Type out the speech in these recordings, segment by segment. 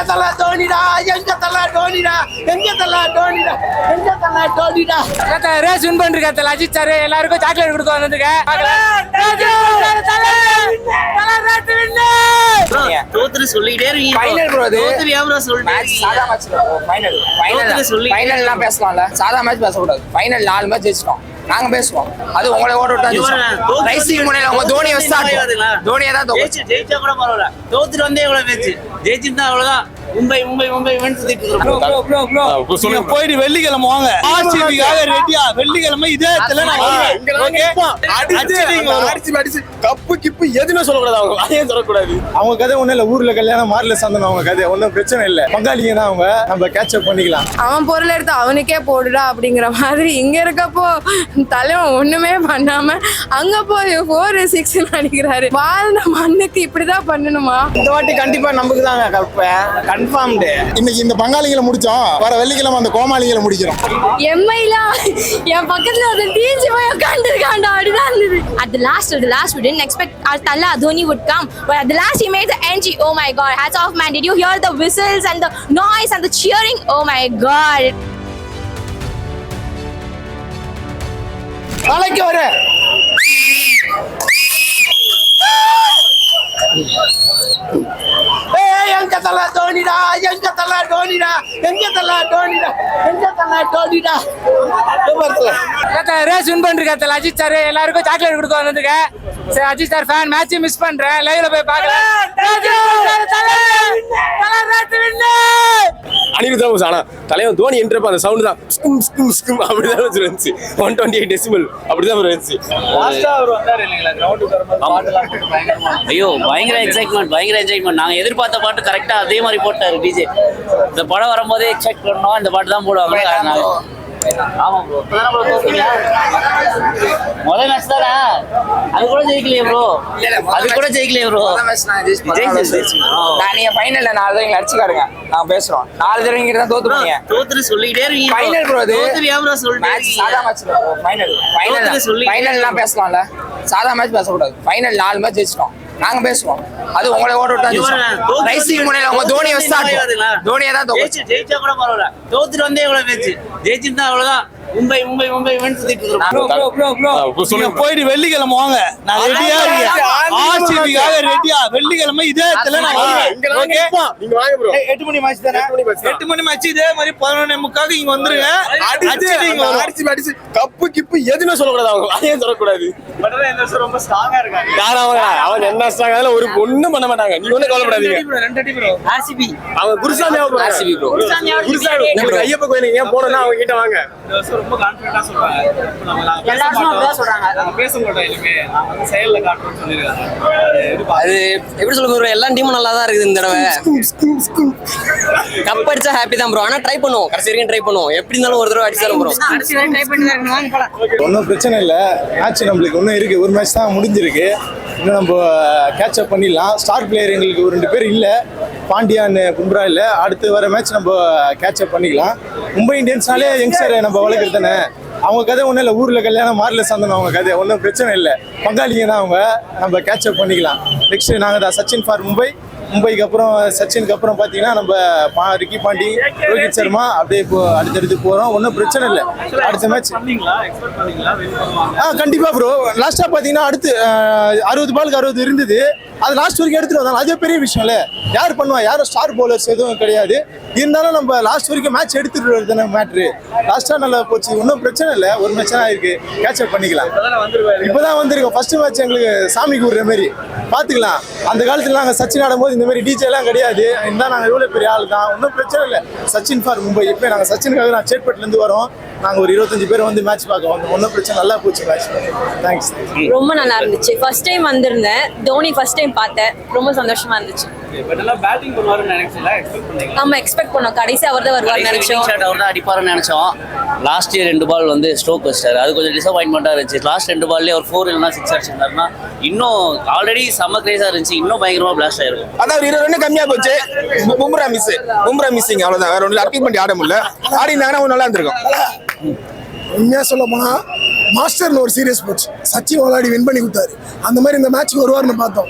தல தோனிடா, எங்க தல தோனிடா, எங்க தல தோனிடா, எங்க தல தோனிடா. ரேஸ் வின் பண்றீங்க அஜித் சார், எல்லாருக்கும் சாக்லேட் கொடுக்க வந்திருக்க. தோத்துட்டு சொல்லிட்டே இருக்கீங்க. ஃபைனல் ப்ரோ, அது தோத்துட்டு ஏன் ப்ரோ சொல்றீங்க? சாதா மேட்ச் ஃபைனல் ஃபைனல்லாம் பேசலாம்ல, சாதா மேட்ச் பேசக்கூடாது. ஃபைனல் 4 மேட்ச் ஜெயிச்சிட்டோம், நாங்க பேசுவோம். அது உங்களை ஓட விட்டு ரைசிங் முனையில உங்க தோனியை தோனியை தான் ஜெயிச்சா கூட பரவாயில்ல, தோத்துட்டு வந்தே எவ்வளவு மேட்ச் ஜெயிச்சிருந்தா அவ்வளவுதான். மும்பை மும்பை மும்பை போயிட்டு வெள்ளிக்கிழமை வாங்க, ஆர்சிபிக்காக ரெடியா. வெள்ளிக்கிழமை இதே கப்பு கிப்பு எதுவுமே சொல்லக்கூடாது, அவங்க அதையும் சொல்லக்கூடாது. அவங்க கதை ஒண்ணும் இல்ல, ஊர்ல கல்யாணம் மார்ல சந்தனம், அவங்க கதை ஒன்னும் பிரச்சனை இல்ல. பங்காளிங்க தான் அவங்க, நம்ம கேட்சப் பண்ணிக்கலாம். அவன் பொருள் எடுத்து அவனுக்கே போடுடா அப்படிங்கிற மாதிரி இங்க இருக்கப்போ தலைவன் ஒண்ணுமே பண்ணாம அங்க போய் 4-6 அடிக்கிறாரு. வாழ்ந்த மண்ணுக்கு இப்படிதான் பண்ணணுமா? இந்த வாட்டி கண்டிப்பா நமக்கு தாங்க கப்ப கன்ஃபார்ம்டு. இன்னைக்கு இந்த பங்காளிகளை முடிச்சோம், வர வெள்ளிக்கிழமை அந்த கோமாளிகளை முடிக்கிறோம். எம்ஐலாம் என் பக்கத்துல ஒரு டீஜி போய் உட்காந்துருக்காண்டா, அப்படிதான் இருந்தது. At the last we didn't expect our Tala Dhoni would come, but at the last he made the NG. Oh my god, hats off man. Did you hear the whistles and the noise and the cheering? Oh my god. நாளைக்கு வர எங்க தல தோனிடா, எங்க தல தோனிடா, எங்க தல தோனிடா, எங்க தல தோனிடா. ரேஸ் வின் பண்றீங்க அஜித் சார், எல்லாருக்கும் சாக்லேட் கொடுக்க வந்திருக்க. சரி, Ajith sir fan, match miss பண்றேன், லைவ்ல போய் பார்க்கலாம். அனிருத் ஆனா தலைவன் தோனி என்றப்ப அந்த சவுண்ட் தான் அப்படிதான் இருந்துச்சு. 128 டெசிமல் அப்படிதான் இருந்துச்சு. ஐயோ பயங்கர எக்ஸைட்மெண்ட். நாங்க எதிர்பார்த்த பாட்டு கரெக்டா அதே மாதிரி போட்டாரு டிஜே. இந்த படம் வரும்போதே எக்ஸ்பெக்ட் பண்ணோம், இந்த பாட்டு தான் போடுவாங்க. ஆமா ப்ரோ, இப்பதான் ப்ரோ தோத்தீங்க. முதல் மேட்ச் தானே, அது கூட ஜெயிக்கலையே ப்ரோ. நீங்க ஃபைனல்ல 4 தடவை அடிச்சுக்காருங்க, நாங்க பேசுறோம். 4 தடவைங்க தான் தோத்து போனீங்க. தோத்துட்டு சொல்லிட்டே இருக்கீங்க. ஃபைனல் ப்ரோ, அது தோத்துட்டு ஏன் ப்ரோ சொல்றீங்க? சாதா மேட்ச் ஃபைனல்லாம் பேசலாம்ல, சாதா மேட்ச் பேசக்கூடாது. ஃபைனல் 4 மேட்ச் ஜெயிச்சிட்டோம், நாங்க பேசுவோம். அது உங்களை ஓட விட்டு ரைசிங் முனையில உங்க தோனியை தோனியை தான் ஜெயிச்சா கூட பரவாயில்ல, தோத்துட்டு வந்தே எவ்வளவு மேட்ச் ஜெயிச்சிருந்தா அவ்வளவுதான். மும்பை மும்பை மும்பை போயிட்டு வெள்ளிக்கிழமை வாங்க, நான் ரெடியா இருக்கேன். ஆர்சிபிக்காக ரெடியா. வெள்ளிக்கிழமை இதே 8 மணி மேட்ச் தானே, 8 மணி மேட்ச் இதே மாதிரி 11:45 இங்க வந்துருங்க. அடிச்சு கப்பு கிப்பு எதுவுமே சொல்லக்கூடாது, அவங்க அதையும் சொல்லக்கூடாது. ரொம்ப ஸ்ட்ராங்கா இருக்காங்க. அவன் என்ன ஸ்ட்ராங்கா ஒரு ஒண்ணும் பண்ண மாட்டாங்க, நீங்க ஒண்ணும் கவலைப்படாதீங்க. ஆர்சிபி அவங்க குருசாமி ஆர்சிபி ப்ரோ, குருசாமி ஐயப்ப கோயிலுக்கு ஏன் போனோம்னா அவங்க கிட்ட வாங்க. ரொம்ப கான்ஃபிடென்ட்டா சொல்றாங்க. பேச மாட்டோம், இனிமே நான் வந்து செயல்ல காட்டுறேன்னு சொல்லிருக்காங்க. அது எப்படி சொல்ல ப்ரோ, எல்லா டீமும் நல்லா தான் இருக்குது. இந்த தடவை கப் அடிச்சா ஹாப்பி தான் ப்ரோ. ஆனா ட்ரை பண்ணுவோம், கடைசி வரைக்கும் ட்ரை பண்ணுவோம். எப்படி இருந்தாலும் ஒரு தடவை அடிச்சாலும் ப்ரோ. ஒன்றும் பிரச்சனை இல்லை, மேட்ச் நம்மளுக்கு ஒன்றும் இருக்கு. ஒரு மேட்ச் தான் முடிஞ்சிருக்கு, இன்னும் நம்ம கேட்சப் பண்ணிடலாம். ஸ்டார் பிளேயர் எங்களுக்கு ஒரு 2 பேர் இல்லை, பாண்டியான் பும்ரா இல்லை. அடுத்து வர மேட்ச் நம்ம கேட்சப் பண்ணிக்கலாம். மும்பை இந்தியன்ஸ்னாலே யங்ஸ்டர் நம்ம வளர்க்குறது தானே, அவங்க கதை ஒன்றும் இல்லை. ஊர்ல கல்யாணம் மார்ல சந்தனம், அவங்க கதை ஒன்றும் பிரச்சனை இல்லை. பங்காளிங்க தான் அவங்க, நம்ம கேட்சப் பண்ணிக்கலாம். நெக்ஸ்ட் நாங்கள் தான் சச்சின் ஃபார் மும்பைக்கு அப்புறம் சச்சினுக்கு அப்புறம் பார்த்தீங்கன்னா நம்ம ரிக்கி பாண்டி, ரோஹித் சர்மா அப்படியே இப்போ அடுத்தடுத்து போகிறோம். ஒன்றும் பிரச்சனை இல்லை. அடுத்த மேட்ச் கண்டிப்பாக ப்ரோ. லாஸ்ட்டாக பார்த்தீங்கன்னா அடுத்து 60 பாலுக்கு 60 இருந்தது, அது லாஸ்ட் வரைக்கும் எடுத்துட்டு வந்தாங்க. அதே பெரிய விஷயம் இல்லை. யார் பண்ணுவா, யாரும் ஸ்டார் பவுலர்ஸ் எதுவும் கிடையாது. இருந்தாலும் நம்ம லாஸ்ட் வரைக்கும் மேட்ச் எடுத்துட்டு வருதுன்னு மேட்ரு. லாஸ்ட்டாக நல்லா போச்சு, ஒன்றும் பிரச்சனை இல்லை. ஒரு மேட்ச் தான் இருக்கு, கேட்சப் பண்ணிக்கலாம். இப்போதான் வந்திருக்கோம். ஃபர்ஸ்ட் மேட்ச் எங்களுக்கு சாமி கூடுற மாதிரி பார்த்துக்கலாம். அந்த காலத்தில் நாங்கள் சச்சின் ஆடும்போது இந்த மாதிரி டிஜே எல்லாம் கிடையாது. இருந்தால் நாங்கள் எவ்வளோ பெரிய ஆள் தான், ஒன்றும் பிரச்சனை இல்லை. சச்சின் ஃபார் மும்பை. இப்போ நாங்கள் சச்சினுக்காக நான் சேட்பட்லேருந்து வரோம். நாங்கள் ஒரு 25 பேர் வந்து மேட்ச் பார்க்க வந்தோம். ஒன்றும் பிரச்சனை, நல்லா போச்சு மேட்ச். தேங்க்ஸ். ரொம்ப நல்லா இருந்துச்சு. ஃபர்ஸ்ட் டைம் வந்திருந்தேன், தோனி ஃபர்ஸ்ட் டைம் பார்த்தேன், ரொம்ப சந்தோஷமா இருந்துச்சு. பேட்டிங் பண்ணுவாருன்னு நினைச்சீங்களா? எக்ஸ்பெக்ட் பண்ணீங்களா? நம்ம எக்ஸ்பெக்ட் பண்ணோம், கடைசி அவர் தான் வருவார்னு நினைச்சோம். அவர் தான் அடிப்பாருன்னு நினைச்சோம். லாஸ்ட் இயர் 2 பால் வந்து ஸ்ட்ரோக் வச்சிட்டாரு, அது கொஞ்சம் டிசப்பாயின்மெண்ட்டாக இருந்துச்சு. லாஸ்ட் 2 பால்லேயே ஒரு 4 இல்லைனா 6 அடிச்சிருந்தாருன்னா இன்னும் ஆல்ரெடி செம்ம கிரேஸாக இருந்துச்சு, இன்னும் பயங்கரமாக பிளாஸ்ட் ஆயிருக்கும். அதான் ஒரு 20 ரன் கம்மியாக போச்சு. பும்ரா மிஸ்ஸிங், அவ்வளோதான். வேற ஒன்றும் அர்ப்பி பண்ணி ஆட முடியல. ஆடி இருந்தாங்கன்னா நல்லா இருந்திருக்கும். உண்மையாக சொல்ல போனால் மாஸ்டர்னு ஒரு சீரியஸ் போச்சு, சச்சின் விளையாடி வின் பண்ணி கொடுத்தாரு. அந்த மாதிரி இந்த மேட்ச்சுக்கு வருவார்னு பார்த்தோம்.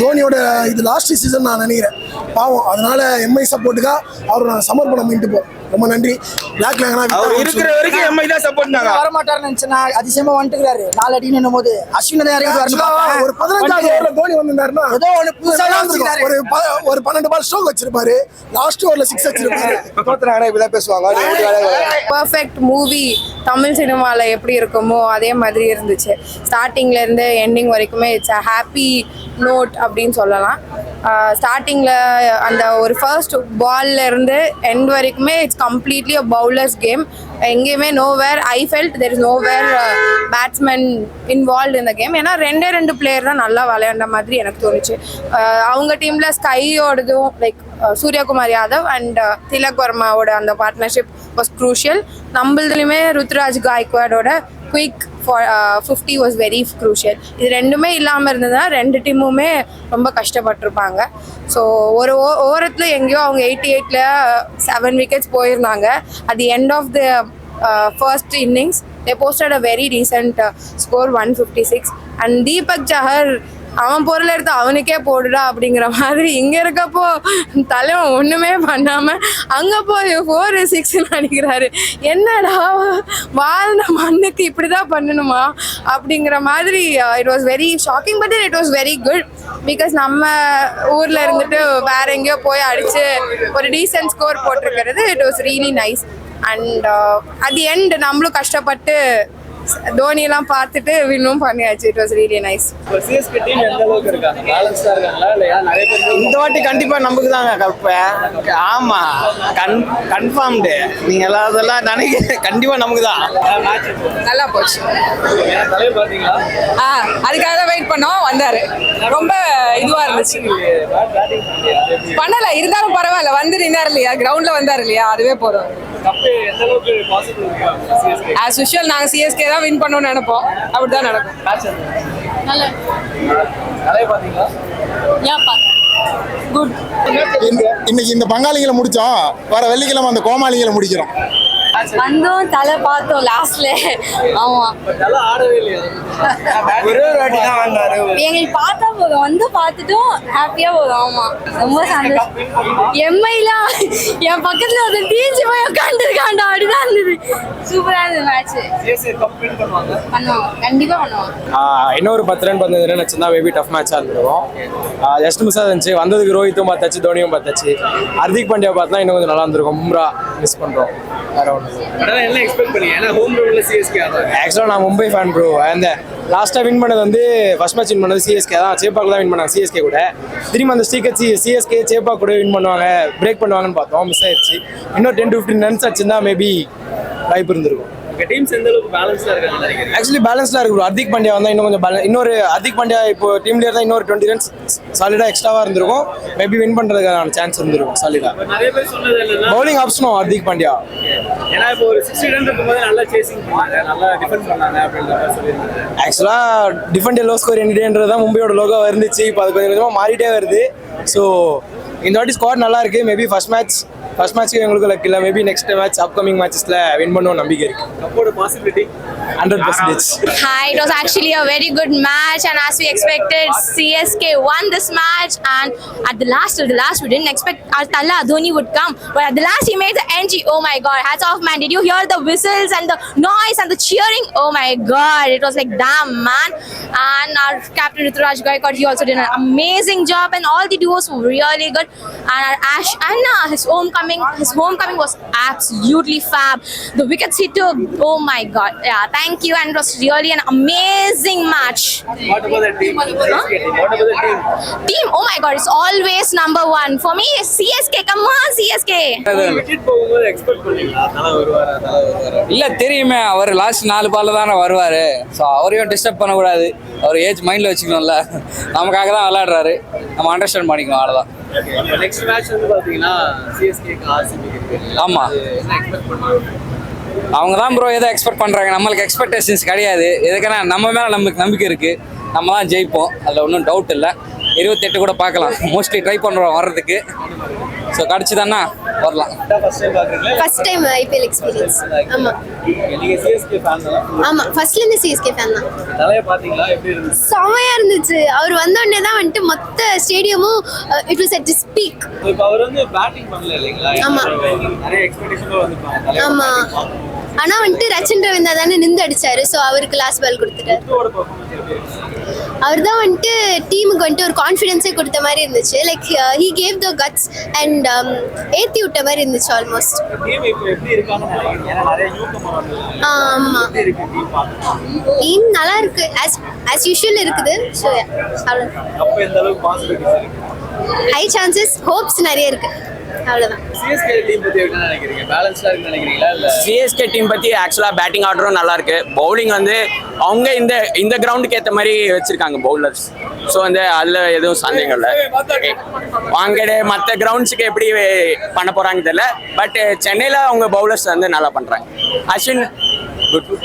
தோனியோட இது லாஸ்ட் சீசன் நான் நினைக்கிறேன். பாவம், அதனால எம்ஐ சப்போர்ட்டுக்காக அவர் நான் சமர்ப்பணம் பண்ணிட்டு போறோம். ரொம்ப நன்றி. பிளாக் அவர் இருக்கிற வரைக்கும் எம்ஐ தான் சப்போர்ட் பண்ணாங்க. வர மாட்டாருன்னு நினைச்சேன்னா அதிசயமா வந்துட்டுறாரு. 4 அடின்னு போது அஸ்வின் தான் இறங்கி வரணும். ஒரு 15வது ஓவர்ல தோனி வந்திருந்தாருன்னா ஏதோ ஒன்று புதுசாக ஒரு 12 பால் ஸ்ட்ரோக் வச்சிருப்பாரு. லாஸ்ட் ஓவர்ல 6 வச்சிருப்பாரு. தோத்துறாங்க இப்பதான் பேசுவாங்க. பர்ஃபெக்ட் மூவி தமிழ் சினிமாவில் எப்படி இருக்குமோ அதே மாதிரி இருந்துச்சு. ஸ்டார்டிங்ல இருந்து எண்டிங் வரைக்குமே இட்ஸ் அ ஹாப்பி நோட் அப்படின்னு சொல்லலாம். ஸ்டார்டிங்கில் அந்த ஒரு ஃபர்ஸ்ட் பால்ல இருந்து எண்ட் வரைக்குமே it's completely a bowlers game. எங்கேயுமே nowhere I felt there is nowhere batsman involve இந்த கேம். ஏன்னா 2 பிளேயர் தான் நல்லா விளையாண்ட மாதிரி எனக்கு தோணுச்சு. அவங்க டீமில் ஸ்கையோடதும் லைக் சூர்யகுமார் யாதவ் அண்ட் திலக் வர்மாவோட அந்த பார்ட்னர்ஷிப் வாஸ் க்ரூஷியல். நம்மளதுலையுமே ருத்ராஜ் காய்க்வாடோட குயிக் 50 வாஸ் வெரி க்ரூஷியல். இது ரெண்டுமே இல்லாமல் இருந்ததுன்னா 2 டீமுமே ரொம்ப கஷ்டப்பட்டிருப்பாங்க. ஸோ ஒரு ஓரத்தில் எங்கேயோ அவங்க 88ல் 7 விக்கெட்ஸ் போயிருந்தாங்க. At the end of the first innings they posted a very decent score 156 and Deepak Chahar அவன் பொருள் எடுத்து அவனுக்கே போடுடா அப்படிங்கிற மாதிரி இங்கே இருக்கப்போ தலைவன் ஒன்றுமே பண்ணாமல் அங்கே போய் 4-6 அடிக்கிறாரு. என்னடா வாழ்ந்த மண்ணுக்கு இப்படி தான் பண்ணணுமா அப்படிங்கிற மாதிரி it was very shocking. But it was very good because நம்ம ஊரில் இருந்துட்டு வேற எங்கேயோ போய் அடித்து ஒரு டீசென்ட் ஸ்கோர் போட்டிருக்கிறது it was really nice. And at the end நம்மளும் கஷ்டப்பட்டு தோனியெல்லாம் பார்த்துட்டு வின்னும் பண்ணியாச்சு. It was really nice. CSK team எந்த அளவுக்கு இருக்காங்க? பேலன்ஸ்டா இருக்காங்களா இல்லையா? நிறைய பேர் இந்த வாட்டி கண்டிப்பா நமக்கு தாங்க கப்ப. ஆமா, கன்ஃபார்ம்டு. நீங்க எல்லாதெல்லாம் நினைக்க கண்டிப்பா நமக்கு தான். நல்லா போச்சு. தலைவர் பாத்தீங்களா? அதுக்காக தான் வெயிட் பண்ணோம். வந்தாரு. ரொம்ப இதுவா இருந்துச்சு. பண்ணல இருந்தாலும் பரவாயில்ல. வந்து நின்னார் இல்லையா, கிரவுண்ட்ல வந்தாரு இல்லையா, அதுவே போதும். கப் எந்த அளவுக்கு பாசிபிள் இருக்கு சிஎஸ்கே? ஆஸ் யூஷுவல் நாங்கள் சிஎஸ்கே தான் வின் பண்ணணும்னு நினைப்போம். அப்படிதான் நடக்கும். நல்லா தலைவர் பாத்தீங்களா? குட். இன்னைக்கு இந்த பங்காளிகளை முடிச்சோம், வர வெள்ளிக்கிழமை அந்த கோமாளிகளை முடிக்கிறோம். வந்தோம் தலை பார்த்தோம் லாஸ்ட்ல. ஆமா, நல்லா ஆடவே இல்லையா? ஒரு வாட்டி தான் வந்தாரு. எங்களுக்கு பார்த்தா போதும், வந்து பார்த்துட்டோம் ஹாப்பியா போதும். ஆமா, ரொம்ப சந்தோஷம். எம்ஐலாம் என் பக்கத்துல வந்து தீஞ்சு போய் உட்காந்துருக்காண்டா அப்படிதான் இருந்தது. சூப்பரா இருந்தது மேட்ச். சிஎஸ்கே கப் வின் பண்ணுவாங்க. பண்ணுவாங்க, கண்டிப்பா பண்ணுவாங்க. இன்னொரு 10 ரன் 15 ரன் வச்சிருந்தா மேபி டஃப் மேட்சாக இருந்திருக்கும். ஜஸ்ட் மிஸ் இருந்துச்சு. வந்ததுக்கு ரோஹித்தும் பார்த்தாச்சு, தோனியும் பார்த்தாச்சு. ஹர்திக் பாண்டியா பார்த்தா இன்னும் கொஞ்சம் நல்லா இருந்திருக்கும். பும்ரா மிஸ் பண்ணுறோம். வேற ஒன்று என்ன எக்ஸ்பெக்ட் பண்ணீங்க? ஏன்னா ஹோம் கிரவுண்ட்ல சிஎஸ்கே ஆடுறாங்க. ஆக்சுவலாக நான் மும்பை ஃபேன் ப்ரோ. அந்த லாஸ்ட்டாக வின் பண்ணது வந்து ஃபர்ஸ்ட் மேட்ச் வின் பண்ணது சிஎஸ்கே தான். சேப்பாக்கு தான் வின் பண்ணாங்க சிஎஸ்கே கூட. திரும்பி அந்த ஸ்டீக்கர் சிஎஸ்கே சேப்பாக் கூட வின் பண்ணுவாங்க, பிரேக் பண்ணுவாங்கன்னு பார்த்தோம். மிஸ் ஆயிடுச்சு. இன்னும் 10-15 ரன்ஸ் வச்சிருந்தா மேபி வாய்ப்பு இருந்திருக்கும். டீம்ஸ் எந்த அளவுக்கு பேலன்ஸ்டா இருக்காங்க நினைக்கிறீங்க? ஆக்சுவலி பேலன்ஸ்டாக இருக்கு ப்ரோ. ஹர்திக் பாண்டியா வந்தால் இன்னும் கொஞ்சம் இன்னொரு ஹர்திக் பாண்டியா இப்போ டீம்லேயே இருந்தால் இன்னொரு 20 ரன்ஸ் சாலிடாக எக்ஸ்ட்ராவாக இருந்திருக்கும். மேபி வின் பண்ணுறதுக்கான சான்ஸ் இருந்திருக்கும் சாலிடாக. நிறைய பேர் சொன்னது என்னன்னா பவுலிங் ஆப்ஷனும் ஹர்திக் பாண்டியா. ஏன்னா இப்போ ஒரு 60 ரன் இருக்கும்போது நல்லா சேசிங் பண்ணாங்க, நல்லா டிஃபெண்ட் பண்ணாங்க அப்படின்ற மாதிரி சொல்லியிருந்தாங்க. ஆக்சுவலாக டிஃபெண்ட் லோ ஸ்கோர் என்டேன்றது தான் மும்பையோட லோகோ இருந்துச்சு. இப்போ அது கொஞ்சம் கொஞ்சமாக மாறிட்டே வருது. ஸோ இந்த வாட்டி ஸ்குவாட் நல்லா இருக்கு. மேபி ஃபர்ஸ்ட் மேட்ச்க்கு எங்களுக்கு லக் இல்லை. மேபி நெக்ஸ்ட் மேட்ச் அப்கமிங் மேட்சஸ்ல வின் பண்ணுவோம் நம்பிக்கை இருக்கு. கப்போட possibility 100%. Hi, it was actually a very good match, and as we expected, CSK won this match. And at the last, we didn't expect our Talla Dhoni would come, but at the last he made the NG. Oh my God! Hats off, man! Did you hear the whistles and the noise and the cheering? Oh my God! It was like damn, man! And our captain Ruturaj Gaikwad, he also did an amazing job, and all the duos were really good. And our Ash Anna, his homecoming was absolutely fab. The wickets he took, oh my God! Yeah, thank you, and it was really an amazing match. What about the team? CSK team. What about the team? Team, oh my God, it's always number one for me. CSK, come on, CSK. Wicket போகும்போது expect பண்ணீங்களா? நல்லா வருவாரா? இல்லை, தெரியுமே அவர் last 4 பால்ல தானே வருவார். So அவரையும் டிஸ்டர்ப் பண்ணக்கூடாது. அவர் ஏஜ் மைண்டில் வச்சுக்கணும்ல. நமக்காக தான் விளையாடுறாரு, நம்ம அண்டர்ஸ்டாண்ட் பண்ணிக்கணும். அவ்வளோதான். நெக்ஸ்ட் மேட்ச் வந்து பார்த்தீங்கன்னா சிஎஸ்கேக்கு ஆர்சிபிக்கு இருக்கு. ஆமாம், என்ன எக்ஸ்பெக்ட் பண்ணுவாங்க? அவங்க தான் ப்ரோ எதை எக்ஸ்பெக்ட் பண்ணுறாங்க. நம்மளுக்கு எக்ஸ்பெக்டேஷன்ஸ் கிடையாது. எதுக்குன்னா நம்ம மேலே நமக்கு நம்பிக்கை இருக்குது. நம்ம தான் ஜெயிப்போம், அதில் ஒன்றும் டவுட் இல்லை. 28 கூட பார்க்கலாம். மோஸ்ட்லி ட்ரை பண்ணுறோம் வர்றதுக்கு. ஸோ கிடச்சிதானா வரலாம். First time IPL experience. ஆமா ஆமா ஃபர்ஸ்ட்ல இருந்து சிஎஸ்கே ஃபேன் தான். செமையா இருந்துச்சு. அவர் வந்த உடனே தான் வந்துட்டு மொத்த ஸ்டேடியமும் இட் வாஸ் அட் ஸ்பீக். ஆமா ஆமா ஆனா வந்துட்டு ரச்சின் ரவீந்திரா தானே நின்று அடிச்சாரு. ஸோ அவருக்கு லாஸ்ட் பால் கொடுத்துட்டாரு. அவர் தான் வந்துட்டு டீமுக்கு வந்துட்டு ஒரு கான்ஃபிடென்ஸே கொடுத்த மாதிரி இருந்துச்சு. Like he gave the guts and ஏற்றி விட்ட மாதிரி இருந்துச்சு ஆல்மோஸ்ட். ஆமா டீம் நல்லா இருக்கு as usual இருக்குது. ஸோ ஹை சான்சஸ் ஹோப்ஸ் நிறைய இருக்கு. அவ்வளவுதான். சிஎஸ்கே டீம் பத்தி ஆக்சுவலா பேட்டிங் ஆர்டரும் நல்லா இருக்கு. பவுலிங் வந்து அவங்க இந்த கிரவுண்டுக்கு ஏற்ற மாதிரி வச்சிருக்காங்க பவுலர்ஸ். ஸோ வந்து அதுல எதுவும் சந்தேகம் இல்லை. வாங்கடே மற்ற கிரவுண்ட்ஸுக்கு எப்படி பண்ண போறாங்க தெரியல. பட் சென்னையில அவங்க பவுலர்ஸ் வந்து நல்லா பண்றாங்க. அஸ்வின் குட்.